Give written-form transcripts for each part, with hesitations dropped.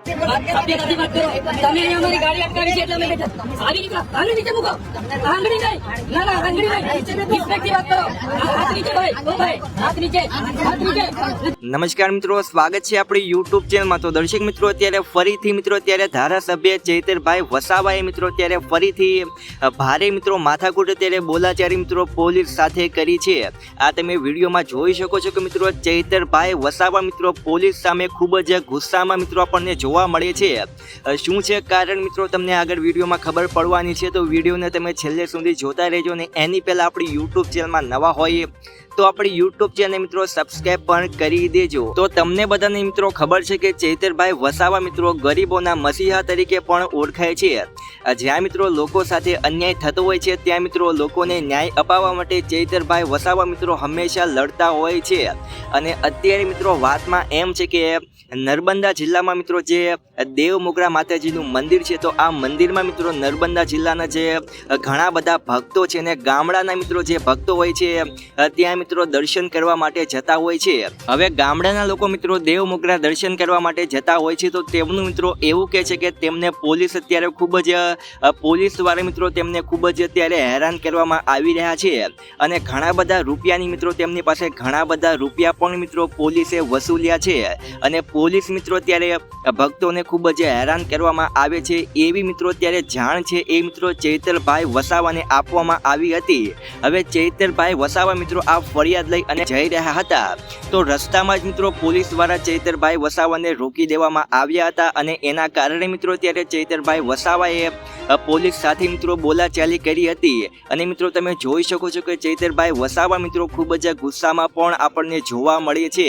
સભ્યતાથી વાત કરો. તમે અહીંયા અમારી ગાડી અટકાવી છે એટલે અમે બેઠા. આવી નીકળો. આંગળી નીચે મૂકો. આંગળી નહીં. ના ના આંગળી નહીં. રિસ્પેક્ટથી વાત કરો. હાથ નીચે ભાઈ. ઓ ભાઈ હાથ નીચે. હાથ નીચે. નમસ્કાર મિત્રો, સ્વાગત છે આપણી યુટ્યુબ ચેનલમાં. તો દર્શક મિત્રો, અત્યારે ફરીથી મિત્રો અત્યારે ધારાસભ્ય ચૈતરભાઈ વસાવાએ મિત્રો અત્યારે ફરીથી ભારે મિત્રો માથાકૂટ અત્યારે બોલાચારી મિત્રો પોલીસ સાથે કરી છે. આ તમે વિડીયોમાં જોઈ શકો છો કે મિત્રો ચૈતરભાઈ વસાવા મિત્રો પોલીસ સામે ખૂબ જ ગુસ્સામાં મિત્રો આપણને જોવા મળે છે. શું છે કારણ મિત્રો તમને આગળ વિડીયોમાં ખબર પડવાની છે, તો વિડીયોને તમે છેલ્લે સુધી જોતા રહેજો. ને એની પહેલાં આપણી યુટ્યુબ ચેનલમાં નવા હોઈએ તો આપણી યુટ્યુબ ચેનલ મિત્રો સબસ્ક્રાઇબ પણ કરી દેજો. તો તમને બધાને મિત્રો ખબર છે કે ચૈતરભાઈ વસાવા મિત્રો ગરીબોના મસીહા તરીકે પણ ઓળખાય છે. જ્યાં મિત્રો લોકો સાથે અન્યાય થતો હોય છે ત્યાં મિત્રો લોકોને ન્યાય અપાવવા માટે ચૈતરભાઈ વસાવા મિત્રો હંમેશા લડતા હોય છે. અને અત્યારે મિત્રો વાતમાં એમ છે કે નર્મદા જિલ્લામાં મિત્રો જે દેવમોગરા માતાજીનું મંદિર છે, તો આ મંદિરમાં મિત્રો નર્મદા જિલ્લાના જે ઘણા બધા ભક્તો છે અને ગામડાના મિત્રો જે ભક્તો હોય છે ત્યાં મિત્રો દર્શન કરવા માટે જતા હોય છે. હવે ગામડાના લોકો મિત્રો દેવમોગરા દર્શન કરવા માટે જતા હોય છે, તો તેમનું મિત્રો એવું કહે છે કે તેમને પોલીસ અત્યારે ખૂબ જ પોલીસ દ્વારા મિત્રો તેમને ખૂબ જ અત્યારે હેરાન કરવામાં આવી રહ્યા છે. અને ઘણા બધા રૂપિયાની મિત્રો તેમની પાસે ઘણા બધા રૂપિયા પણ મિત્રો પોલીસે વસૂલ્યા છે. અને પોલીસ મિત્રો અત્યારે ભક્તોને ખૂબ જ હેરાન કરવામાં આવે છે એવી મિત્રો અત્યારે જાણ છે એ મિત્રો ચૈતરભાઈ વસાવાને આપવામાં આવી હતી. હવે ચૈતરભાઈ વસાવા મિત્રો આ ફરિયાદ લઈ અને જઈ રહ્યા હતા, તો રસ્તામાં જ મિત્રો પોલીસ દ્વારા ચૈતરભાઈ વસાવાને રોકી દેવામાં આવ્યા હતા. અને એના કારણે મિત્રો અત્યારે ચૈતરભાઈ વસાવાએ પોલીસ સાથે મિત્રો બોલાચાલી કરી હતી. અને મિત્રો તમે જોઈ શકો છો કે ચૈતરભાઈ વસાવા મિત્રો ખૂબ જ ગુસ્સામાં પણ આપણને જોવા મળે છે.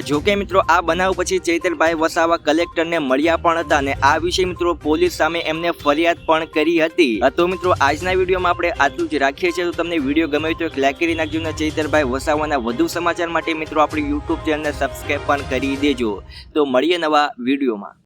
જોકે મિત્રો આ બનાવ પછી ચૈતરભાઈ વસાવા કલેક્ટરને મળ્યા પણ હતા અને આ વિશે મિત્રો પોલીસ સામે એમને ફરિયાદ પણ કરી હતી. તો મિત્રો આજના વિડીયોમાં આપણે આટલું જ રાખીએ છીએ. તો તમને વિડીયો ગમે તો એક લાઈક કરી નાખજો અને ચૈતરભાઈ વસાવાના વધુ સમાચાર માટે મિત્રો આપણી યુટ્યુબ ચેનલને સબસ્ક્રાઇબ પણ કરી દેજો. તો મળીએ નવા વિડીયોમાં.